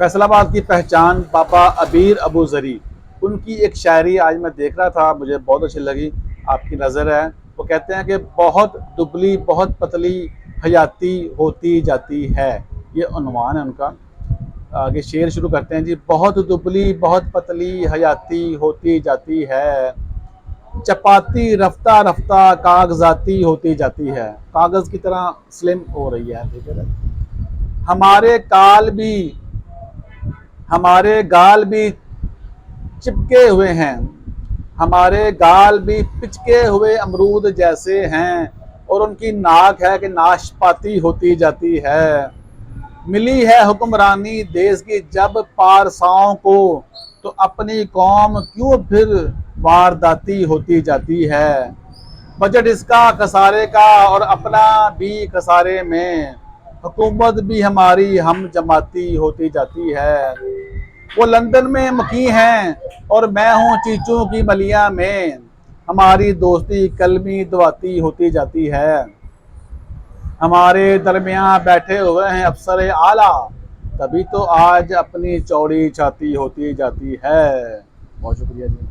फैसलाबाद की पहचान पापा अबीर अबू ज़री, उनकी एक शायरी आज मैं देख रहा था, मुझे बहुत अच्छी लगी। आपकी नज़र है। वो कहते हैं कि बहुत दुबली बहुत पतली हयाती होती जाती है। ये उन्वान है उनका। आगे शेर शुरू करते हैं जी। बहुत दुबली बहुत पतली हयाती होती जाती है, चपाती रफ्ता रफ्ता कागजाती होती जाती है। कागज़ की तरह स्लिम हो रही है। ठीक है। हमारे काल भी हमारे गाल भी चिपके हुए हैं, हमारे गाल भी पिचके हुए अमरूद जैसे हैं, और उनकी नाक है कि नाशपाती होती जाती है। मिली है हुक्मरानी देश की जब पारसाओं को, तो अपनी कौम क्यों फिर वारदाती होती जाती है। बजट इसका खसारे का और अपना भी खसारे में, हुकूमत भी हमारी हम जमाती होती जाती है। वो लंदन में मुकी हैं और मैं हूँ चीचों की मलिया में, हमारी दोस्ती कलमी दवाती होती जाती है। हमारे दरमियान बैठे हुए हैं अफसर आला, तभी तो आज अपनी चौड़ी छाती होती जाती है। बहुत शुक्रिया जी।